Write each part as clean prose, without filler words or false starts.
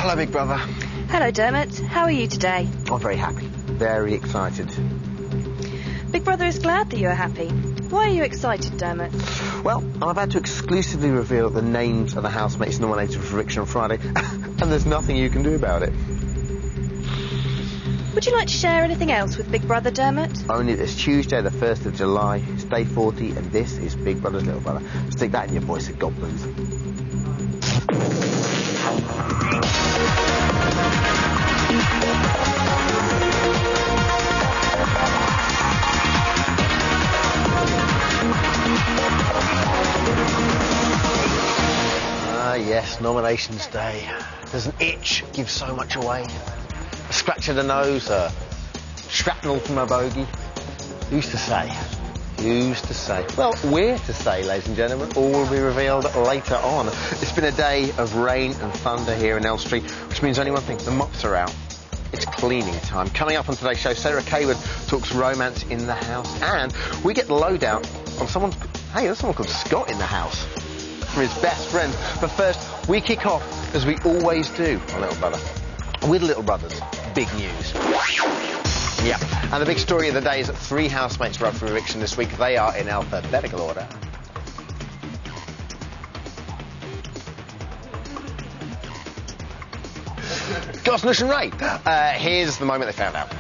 Hello, Big Brother. Hello, Dermot. How are you today? I'm very happy. Very excited. Big Brother is glad that you are happy. Why are you excited, Dermot? Well, I'm about to exclusively reveal the names of the housemates nominated for eviction on Friday, and there's nothing you can do about it. Would you like to share anything else with Big Brother, Dermot? Only this Tuesday, the 1st of July. It's day 40, and this is Big Brother's little brother. Stick that in your voice at God booth. Yes, nominations day. There's an itch, gives so much away. A scratch of the nose, a shrapnel from a bogey. Who's to say? Who's to say? Well, we're to say, ladies and gentlemen. All will be revealed later on. It's been a day of rain and thunder here in Elstree, which means only one thing, the mops are out. It's cleaning time. Coming up on today's show, Sarah Kaywood talks romance in the house, and we get the lowdown on someone... Hey, there's someone called Scott in the house. From his best friend. But first, we kick off, as we always do, on Little Brother, with Little Brother's big news. Yeah, and the big story of the day is that 3 housemates were up for eviction this week. They are in alphabetical order. Goss, Nush and Ray. Here's the moment they found out.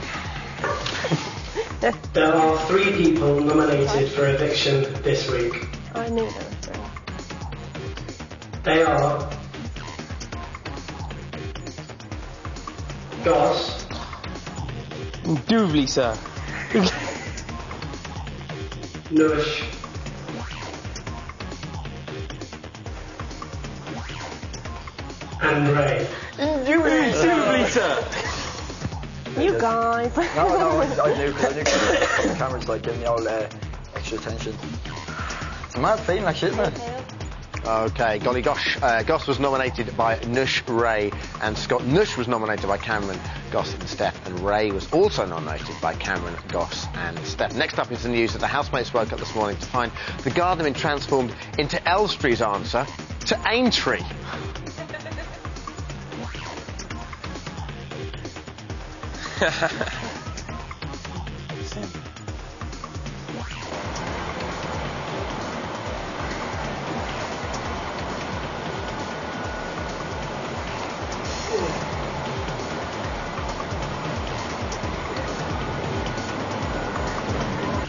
There are 3 people nominated for eviction this week. I knew there were 3. They are Goss, Doubly, sir. Nush, and Ray. Doubly, sir. You guys. No, I knew because the camera's like giving me all extra attention. It's a mad feeling, actually, isn't it? OK, golly gosh. Goss was nominated by Nush, Ray and Scott. Nush was nominated by Cameron, Goss and Steph. And Ray was also nominated by Cameron, Goss and Steph. Next up is the news that the housemates woke up this morning to find the garden had been transformed into Elstree's answer to Aintree.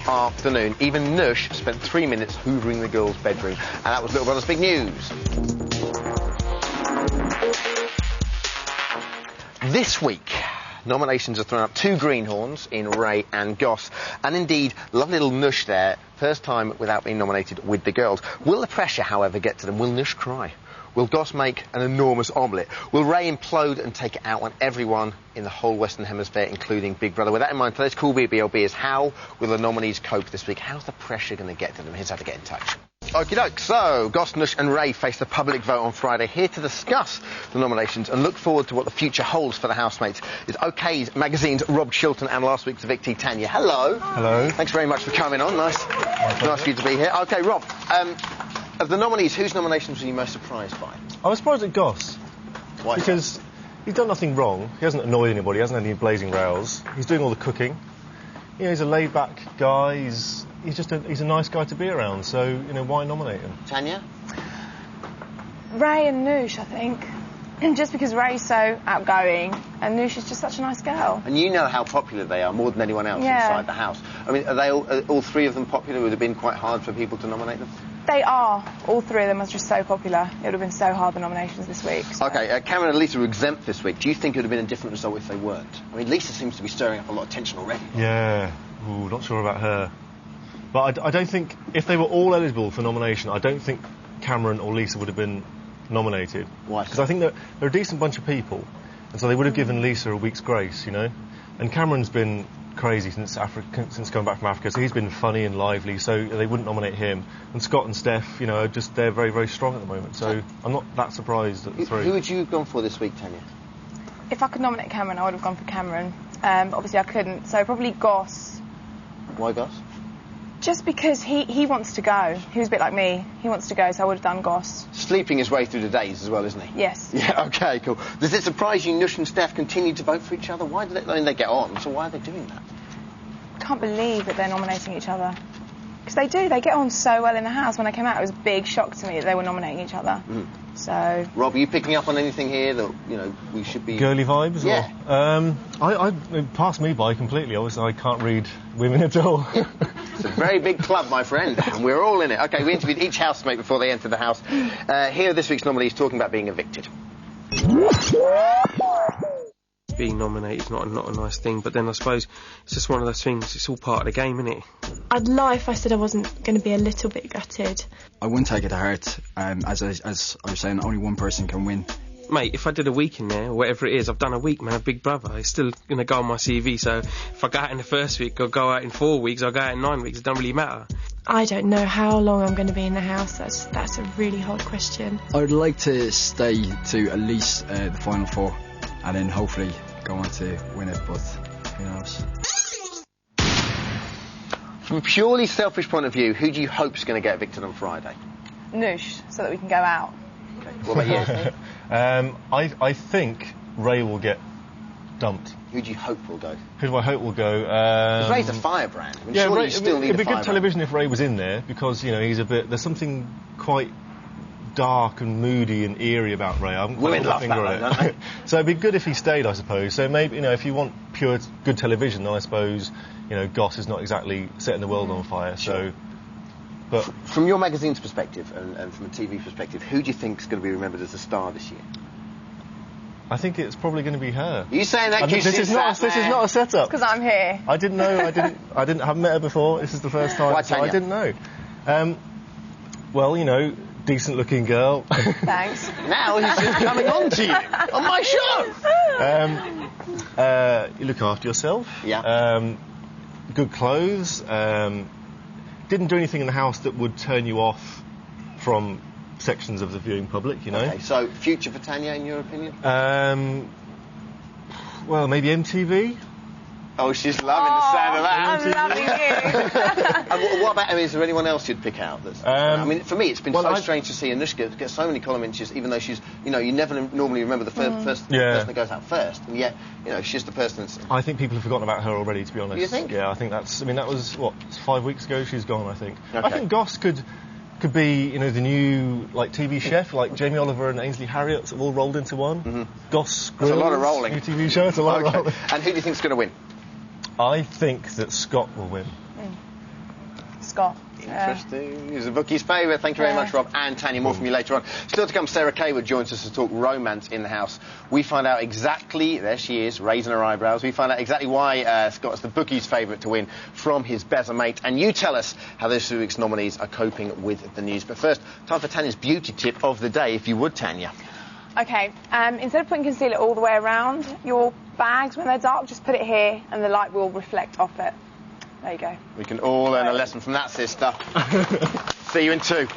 Afternoon. Even Nush spent 3 minutes hoovering the girls' bedroom, and that was Little Brother's big news. This week, nominations are thrown up 2 greenhorns in Ray and Goss, and indeed, lovely little Nush there, first time without being nominated with the girls. Will the pressure, however, get to them? Will Nush cry? Will Goss make an enormous omelette? Will Ray implode and take it out on everyone in the whole Western Hemisphere, including Big Brother? With that in mind, today's Cool BBLB is how will the nominees cope this week? How's the pressure going to get to them? Here's how to get in touch. Okie doke, so Goss, Nush and Ray face the public vote on Friday, here to discuss the nominations and look forward to what the future holds for the housemates. It's OK's magazine's Rob Chilton and last week's evictee Tanya. Hello. Hello. Thanks very much for coming on. Nice for you to be here. OK, Rob, of the nominees, whose nominations were you most surprised by? I was surprised at Goss. Why? Because he's done nothing wrong. He hasn't annoyed anybody. He hasn't had any blazing rows. He's doing all the cooking. You know, he's a laid-back guy. He's a nice guy to be around. So, you know, why nominate him? Tanya? Ray and Noosh, I think. Just because Ray's so outgoing and Noosh is just such a nice girl. And you know how popular they are, more than anyone else inside the house. I mean, are they all 3 of them popular? Would it have been quite hard for people to nominate them? They are. All 3 of them are just so popular. It would have been so hard, the nominations this week. So. OK, Cameron and Lisa were exempt this week. Do you think it would have been a different result if they weren't? I mean, Lisa seems to be stirring up a lot of tension already. Yeah. Ooh, not sure about her. But I don't think, if they were all eligible for nomination, I don't think Cameron or Lisa would have been nominated. Why? Because I think that they're a decent bunch of people, and so they would have given Lisa a week's grace, you know? And Cameron's been crazy since coming back from Africa, so he's been funny and lively, so they wouldn't nominate him. And Scott and Steph, you know, they're very, very strong at the moment, so I'm not that surprised at the 3. Who would you have gone for this week, Tanya? If I could nominate Cameron, I would have gone for Cameron. But obviously I couldn't, so probably Goss. Why Goss? Just because he wants to go. He was a bit like me. He wants to go, so I would have done Goss. Sleeping his way through the days as well, isn't he? Yes. Yeah, OK, cool. Does it surprise you Nush and Steph continue to vote for each other? Why do they... I mean, they get on, so why are they doing that? I can't believe that they're nominating each other. Because they do. They get on so well in the house. When I came out, it was a big shock to me that they were nominating each other. So... Rob, are you picking up on anything here that, you know, we should be... Girly vibes? Yeah. It passed me by completely. Obviously, I can't read women at all. It's a very big club, my friend, and we're all in it. OK, we interviewed each housemate before they entered the house. Here are this week's nominees talking about being evicted. Being nominated is not a nice thing, but then I suppose it's just one of those things. It's all part of the game, isn't it? I'd lie if I said I wasn't going to be a little bit gutted. I wouldn't take it to heart. As I was saying, only one person can win. Mate, if I did a week in there, or whatever it is, I've done a week, man, a Big Brother. It's still going to go on my CV, so if I go out in the first week, or go out in 4 weeks, or go out in 9 weeks, it doesn't really matter. I don't know how long I'm going to be in the house. That's a really hard question. I would like to stay to at least the final 4, and then hopefully go on to win it, but who knows. From a purely selfish point of view, who do you hope is going to get evicted on Friday? Noosh, so that we can go out. Okay. What about you? I think Ray will get dumped. Who do you hope will go? Who do I hope will go? Because Ray's a firebrand. I mean, surely you still need it'd be a good television if Ray was in there, because, you know, there's something quite dark and moody and eerie about Ray. I haven't quite got my finger on it. Don't they? So it'd be good if he stayed, I suppose. So maybe, you know, if you want pure good television, then I suppose, you know, Goss is not exactly setting the world on fire. Sure. So, but from your magazine's perspective and from a TV perspective, who do you think is going to be remembered as a star this year? I think it's probably going to be her. Are you saying that? This is not a setup. Because I'm here. I didn't know. I haven't met her before. This is the first time. Why, so I Tanya? didn't know. Well, you know, decent-looking girl. Thanks. Now he's just coming on to you on my show. You look after yourself. Yeah. Good clothes. Didn't do anything in the house that would turn you off from sections of the viewing public, you know. Okay, so future for Tanya, in your opinion? Well, maybe MTV. Oh, she's loving the sound of that. I'm loving you. And what about, I mean, is there anyone else you'd pick out? That's, I mean, for me, it's been so strange to see Anushka get so many column inches, even though she's, you know, you never normally remember the first person that goes out first, and yet, you know, she's the person that's... I think people have forgotten about her already, to be honest. You think? Yeah, I think that's... I mean, that was, 5 weeks ago she's gone, I think. Okay. I think Goss could be, you know, the new, like, TV chef, like Jamie Oliver and Ainsley Harriott all rolled into one. Goss Grills. That's a lot of rolling. New TV show, it's a lot of rolling. And who do you think's going to win? I think that Scott will win. Scott. Interesting. He's the bookie's favourite. Thank you very much, Rob and Tanya. More from you later on. Still to come, Sarah Kaywood joins us to talk romance in the house. We find out exactly, there she is, raising her eyebrows. We find out exactly why Scott's the bookie's favourite to win from his better mate. And you tell us how this week's nominees are coping with the news. But first, time for Tanya's beauty tip of the day, if you would, Tanya. Okay, instead of putting concealer all the way around your bags when they're dark, just put it here and the light will reflect off it. There you go. We can all learn a lesson from that, sister. See you in 2.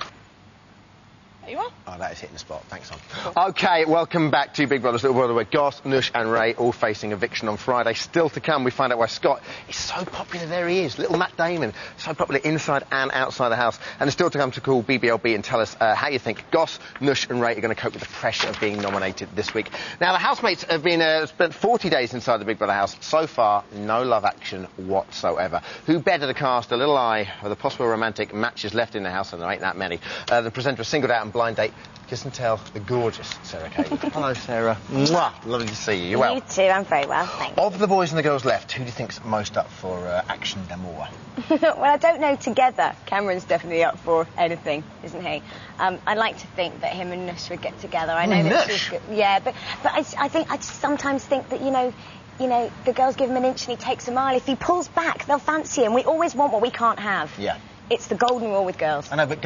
There you are. Oh, that is hitting the spot. Thanks, Hon. OK, welcome back to Big Brother's Little Brother, where Goss, Nush and Ray all facing eviction on Friday. Still to come, we find out why Scott is so popular. There he is, little Matt Damon, so popular inside and outside the house. And it's still to come to call BBLB and tell us how you think Goss, Nush and Ray are going to cope with the pressure of being nominated this week. Now, the housemates have been spent 40 days inside the Big Brother house. So far, no love action whatsoever. Who better to cast a little eye for the possible romantic matches left in the house, and there ain't that many. The presenter was singled out on Blind Date. Kiss and tell the gorgeous Sarah Kaywood. Hello, Sarah. Mwah. Lovely to see you. You well? You too. I'm very well, thanks. Of the boys and the girls left, who do you think's most up for action d'amour? Well, I don't know together. Cameron's definitely up for anything, isn't he? I like to think that him and Nush would get together. I know that she's good. Yeah, but I just sometimes think that, you know, the girls give him an inch and he takes a mile. If he pulls back, they'll fancy him. We always want what we can't have. Yeah. It's the golden rule with girls. I know, but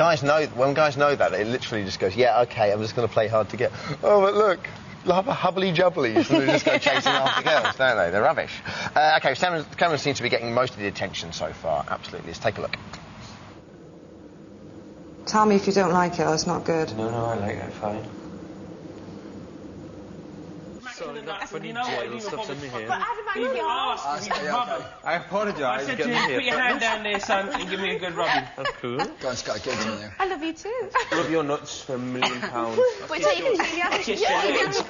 when guys know that, it literally just goes, yeah, OK, I'm just going to play hard to get. Oh, but look, hubbly-jubblies, and they just go chasing after girls, don't they? They're rubbish. OK, Cameron seems to be getting most of the attention so far, absolutely. Let's take a look. Tell me if you don't like it, or it's not good. No, I like it, fine. Sorry, that funny you know what, jail stuff's in me here. But even asked me to rub. I apologise. I said to him, put your hand down there, son, and give me a good rubbing. That's cool. Go on, Scott, get in there. I love you too. Rub your nuts for £1 million. Wait till you can see the other. Kiss your legs.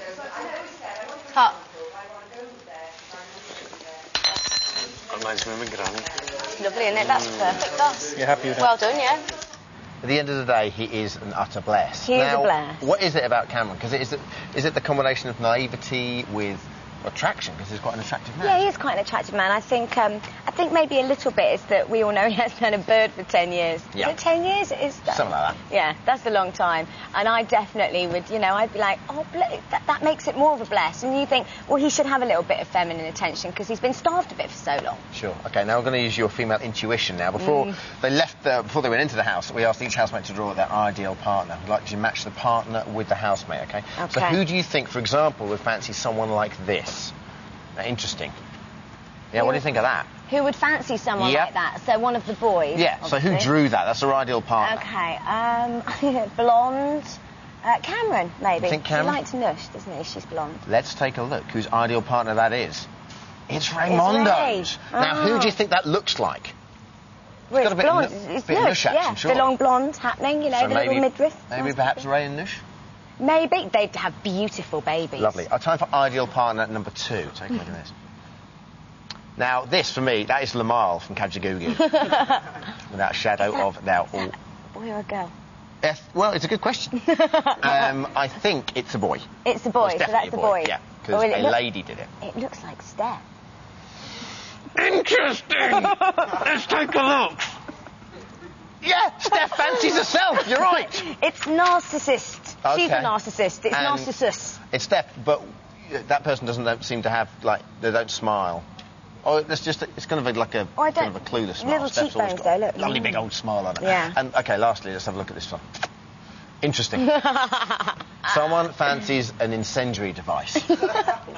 Cut. Reminds me of my granny. Lovely, isn't it? That's perfect, Gus. You happy with that? Well done, yeah. At the end of the day, he is an utter bless. He is now, a bless. What is it about Cameron? Because is it the combination of naivety with attraction? Because he's quite an attractive man. Yeah, he is quite an attractive man. I think maybe a little bit is that we all know he hasn't had a bird for 10 years. Yeah. Is it 10 years? It is Something like that. Yeah, that's a long time. And I definitely would, I'd be like, oh, that makes it more of a bless. And you think, well, he should have a little bit of feminine attention because he's been starved a bit for so long. Sure. Okay, now we're going to use your female intuition now. Before they went into the house, we asked each housemate to draw their ideal partner. We'd like you to match the partner with the housemate, okay? So who do you think, for example, would fancy someone like this? Interesting. Yeah, what do you think of that? Who would fancy someone like that? So one of the boys? Yeah, obviously. So who drew that? That's our ideal partner. Okay, blonde. Cameron, maybe. You think Cameron? He likes Nush, doesn't he? She's blonde. Let's take a look whose ideal partner that is. It's Raymondo's. Now, who do you think that looks like? Well, it's blonde. It's bit Nush, Nush action, sure. The long blonde happening, So the little midriff. Maybe perhaps Ray and Nush? Maybe. They'd have beautiful babies. Lovely. Our time for ideal partner number 2. Take a look at this. Now, this, for me, that is Lamal from Kajagoogoo. Without a shadow of doubt. Boy or a girl? Yes, well, it's a good question. I think it's a boy. It's a boy, Well, it's so that's definitely a boy. Yeah, because a lady did it. It looks like Steph. Interesting! Let's take a look. Yeah, Steph fancies herself, you're right. It's narcissist. Okay. She's a narcissist. It's And narcissus. It's Steph, but that person doesn't seem to have, they don't smile. Oh, it's going to be like a kind of a clueless smile. Little Steph's always cheekbones, got though, look. a lovely big old smile on it. Yeah. And, OK, lastly, let's have a look at this one. Interesting. Someone fancies an incendiary device.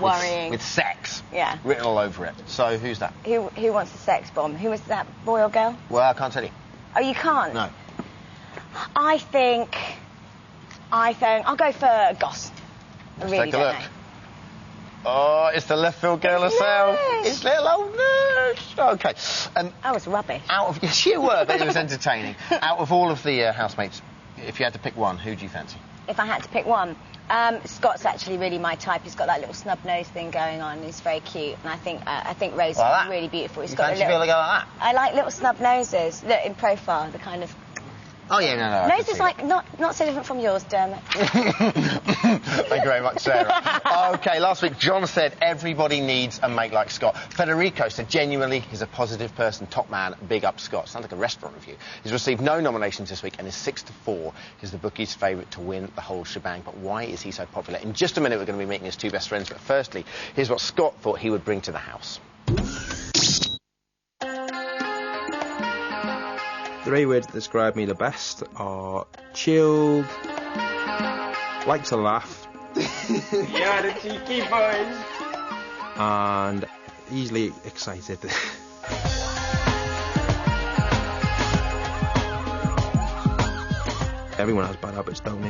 Worrying. With sex. Yeah. Written all over it. So, who's that? Who wants a sex bomb? Who was that, boy or girl? Well, I can't tell you. Oh, you can't? No. I think I'll go for Goss. Let's take a look. Oh, it's the left field girl herself. It's little old Nurse. OK. I was rubbish. Yes, you were, but it was entertaining. Out of all of the housemates, if you had to pick one, who do you fancy? If I had to pick one, Scott's actually really my type. He's got that little snub nose thing going on. He's very cute, and I think Ray's really beautiful. He's got a little. Feel like that? I like little snub noses. Look in profile, the kind of. Oh yeah, no. Nose is like not so different from yours, Dermot. Thank you very much, Sarah. OK, last week John said everybody needs a mate like Scott. Federico said genuinely he's a positive person, top man, big up Scott. Sounds like a restaurant review. He's received no nominations this week and is 6-4. He's the bookie's favourite to win the whole shebang. But why is he so popular? In just a minute we're going to be meeting his 2 best friends. But firstly, here's what Scott thought he would bring to the house. 3 words that describe me the best are chilled, like to laugh, Yeah, the cheeky boys. and easily excited. Everyone has bad habits, don't they?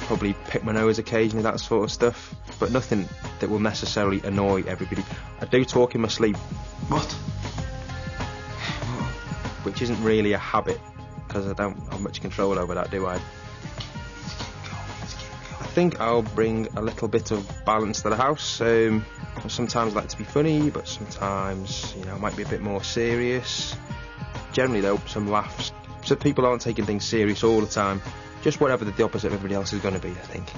Probably pick my nose occasionally, that sort of stuff, but nothing that will necessarily annoy everybody. I do talk in my sleep. What? Which isn't really a habit, because I don't have much control over that, do I? I think I'll bring a little bit of balance to the house. I sometimes like to be funny, but sometimes, I might be a bit more serious. Generally, though, some laughs, so people aren't taking things serious all the time. Just whatever the opposite of everybody else is going to be, I think.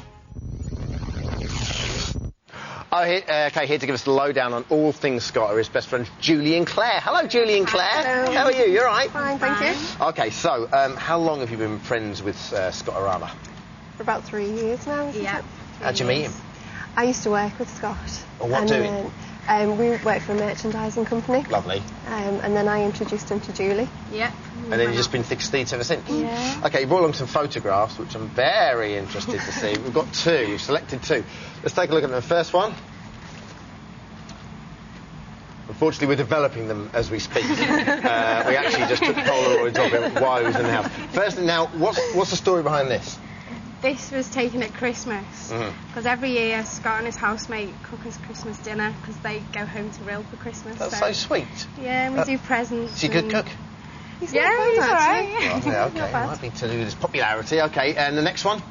OK, here to give us the lowdown on all things Scott are his best friends, Julie and Claire. Hello, Julie and Claire. Hello. How are you? You all right? Fine, thank you. OK, so how long have you been friends with Scott-orama? For about 3 years now. Yeah. How'd you meet him? I used to work with Scott. Oh, what doing? We worked for a merchandising company. Lovely. And then I introduced him to Julie. Yeah. And then you've just been thick as thieves ever since? Yeah. OK, you brought along some photographs, which I'm very interested to see. We've got 2. You've selected 2. Let's take a look at them. The first one. Unfortunately, we're developing them as we speak. We actually just took Polaroids of him while he was in the house. Firstly, now, what's the story behind this? this was taken at Christmas because every year Scott and his housemate cook us Christmas dinner because they go home to Rill for Christmas. That's so sweet. Yeah, and we do presents. Is he a good cook? He's alright. Well, yeah, okay, it might be to do with his popularity. Okay, and the next one?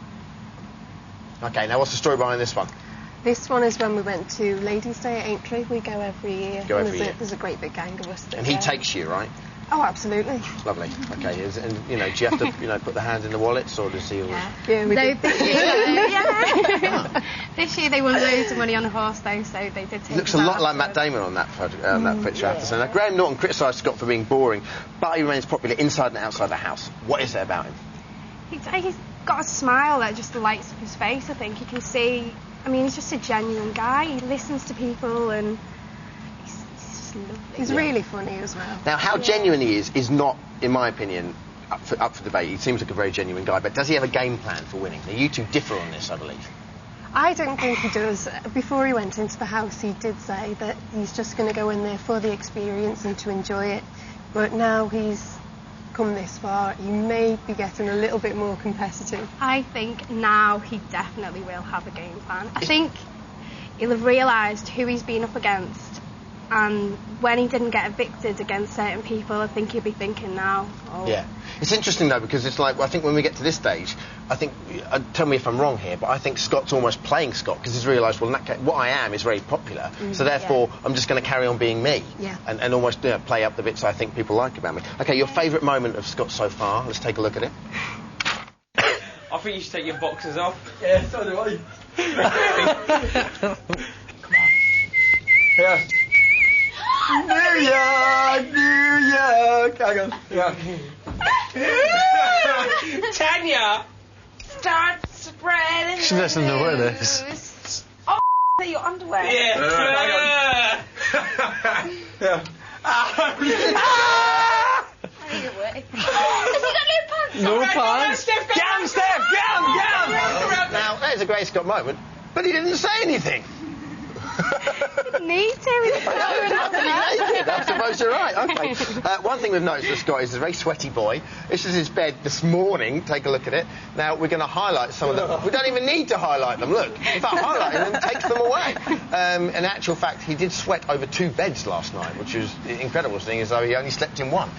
Okay, now what's the story behind this one? This one is when we went to Ladies' Day at Aintree. We go every year. There's a great big gang of us. And he takes you, right? Oh, absolutely. Lovely. Okay, and do you have to put the hand in the wallets, or does he always? Yeah, we do. This year they won loads of money on a horse though, so they did take. He looks a lot like Matt Damon on that picture, I have to say. Now, Graham Norton criticised Scott for being boring, but he remains popular inside and outside the house. What is it about him? He's got a smile that just lights up his face. I think you can see. I mean, he's just a genuine guy. He listens to people and. He's really funny as well. Now, how genuine he is not, in my opinion, up for debate. He seems like a very genuine guy, but does he have a game plan for winning? Now, you two differ on this, I believe. I don't think he does. Before he went into the house, he did say that he's just going to go in there for the experience and to enjoy it. But now he's come this far, he may be getting a little bit more competitive. I think now he definitely will have a game plan. I think he'll have realised who he's been up against. And when he didn't get evicted against certain people, I think he'll be thinking now. Oh. Yeah. It's interesting, though, because it's like, I think when we get to this stage, I think, tell me if I'm wrong here, but I think Scott's almost playing Scott, because he's realised, well, in that case, what I am is very popular, so therefore I'm just going to carry on being me. Yeah. And almost play up the bits I think people like about me. OK, your favourite moment of Scott so far? Let's take a look at it. I think you should take your boxers off. Yeah, so do I. Yeah. New York. Hang on. Yeah. Tanya, Start spreading. She doesn't know what it is. Oh, your underwear. yeah. Yeah. No pants. Get him, Steph! Get him! Now, that is a great Scott moment, but he didn't say anything. Need to. I suppose you're right. Okay. One thing we've noticed with Scott is he's a very sweaty boy. This is his bed this morning. Take a look at it. Now, we're going to highlight some of them. We don't even need to highlight them. Look. In fact, highlighting them takes them away. In actual fact, he did sweat over 2 beds last night, which is incredible, seeing as though he only slept in one.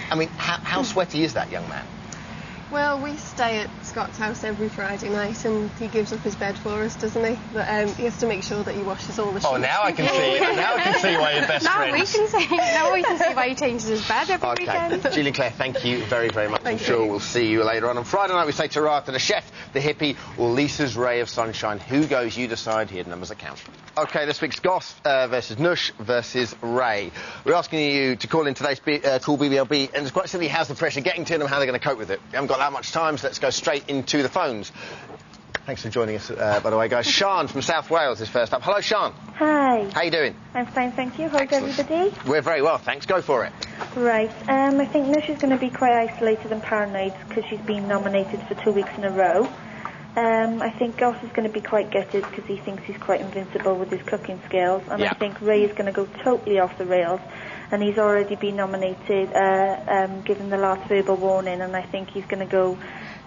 I mean, how sweaty is that young man? Well, we stay at Scott's house every Friday night, and he gives up his bed for us, doesn't he? But he has to make sure that he washes all the sheets. Oh, now I can see. Now I can see why you're best friends. Now we can see why he changes his bed every weekend. Julie Claire, thank you very, very much. I'm sure we'll see you later on. On Friday night, we say ta-ra to the chef, the hippie, or Lisa's ray of sunshine. Who goes? You decide. Here, the numbers that count. OK, this week's Goss versus Nush versus Ray. We're asking you to call in today's Call BBLB, and it's quite simply, how's the pressure getting to them, how they're going to cope with it. We haven't got that much time, so let's go straight into the phones. Thanks for joining us, by the way, guys. Sian from South Wales is first up. Hello, Sian. Hi. How you doing? I'm fine, thank you. How's everybody? We're very well, thanks. Go for it. Right. I think Nush is going to be quite isolated and paranoid because she's been nominated for 2 weeks in a row. I think Goss is going to be quite gutted because he thinks he's quite invincible with his cooking skills. And I think Ray is going to go totally off the rails. And he's already been nominated, given the last verbal warning. And I think he's going to go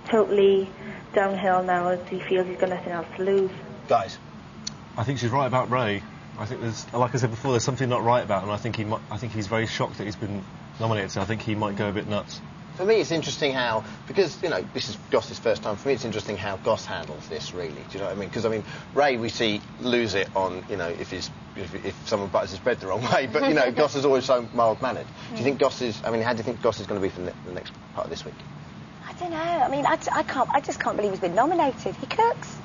totally downhill now as he feels he's got nothing else to lose. Guys? I think she's right about Ray. I think there's, like I said before, there's something not right about him. I think he's very shocked that he's been nominated, so I think he might go a bit nuts. For me, it's interesting how, because, you know, this is Goss's first time, for me it's interesting how Goss handles this, really. Do you know what I mean? Because, I mean, Ray we see lose it on, you know, if someone butters his bread the wrong way, but, you know, Goss is always so mild-mannered. Do you think Goss is, I mean, how do you think Goss is going to be for the next part of this week? I don't know. I mean, I just can't believe he's been nominated. He cooks.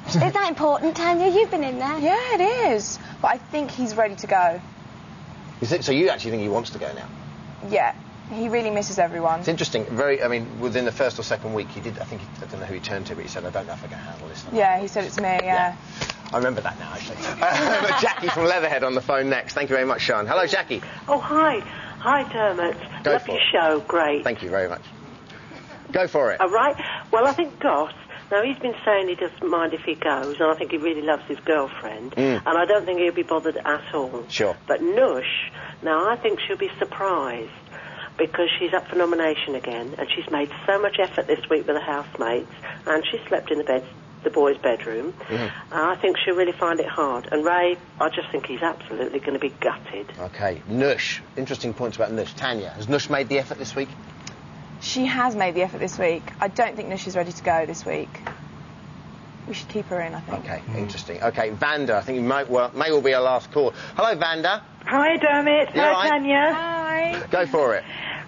Is that important, Tanya? You've been in there. Yeah, it is. But I think he's ready to go. Is it, so you actually think he wants to go now? Yeah. He really misses everyone. It's interesting. I mean, within the first or second week, he did. I don't know who he turned to, but he said, "I don't know if I can handle this." Yeah, he said it to me. Yeah. I remember that now. Actually, Jackie from Leatherhead on the phone next. Thank you very much, Sian. Hello, Jackie. Oh, hi, Dermot. Love your show. Great. Thank you very much. Go for it. All right. Well, I think Goss. Now, he's been saying he doesn't mind if he goes, and I think he really loves his girlfriend, and I don't think he'll be bothered at all. Sure. But Nush, now I think she'll be surprised. because she's up for nomination again, and she's made so much effort this week with the housemates, and she slept in the boys' bedroom. I think she'll really find it hard. And Ray, I just think he's absolutely going to be gutted. OK, Nush. Interesting points about Nush. Tanya, has Nush made the effort this week? She has made the effort this week. I don't think Nush is ready to go this week. We should keep her in, I think. OK, interesting. OK, Vanda, I think you may well be our last call. Hello, Vanda. Hi, Dermot. You Hi, all right? Tanya. Hi. Go for it.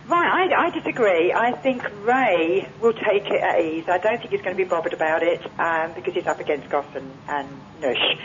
Right, I disagree. I think Ray will take it at ease. I don't think he's going to be bothered about it because he's up against Goss and Nush.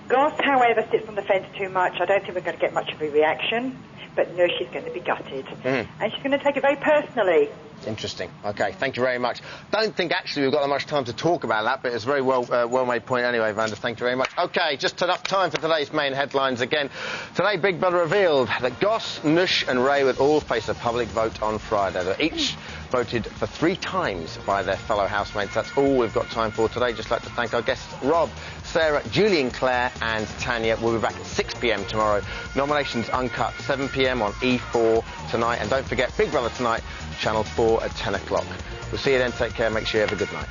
Goss, however, sits on the fence too much. I don't think we're going to get much of a reaction, but Nush is going to be gutted. And she's going to take it very personally. Interesting. OK, thank you very much. Don't think actually we've got that much time to talk about that, but it's a very well-made point anyway, Vanda. Thank you very much. OK, just enough time for today's main headlines again. Today, Big Brother revealed that Goss, Nush and Ray would all face a public vote on Friday. They're each voted for 3 times by their fellow housemates. That's all we've got time for today. Just like to thank our guests, Rob, Sarah, Julian, Claire and Tanya. We'll be back at 6 p.m. tomorrow. Nominations uncut, 7 p.m. on E4 tonight. And don't forget, Big Brother tonight, Channel 4 at 10 o'clock. We'll see you then. Take care. Make sure you have a good night.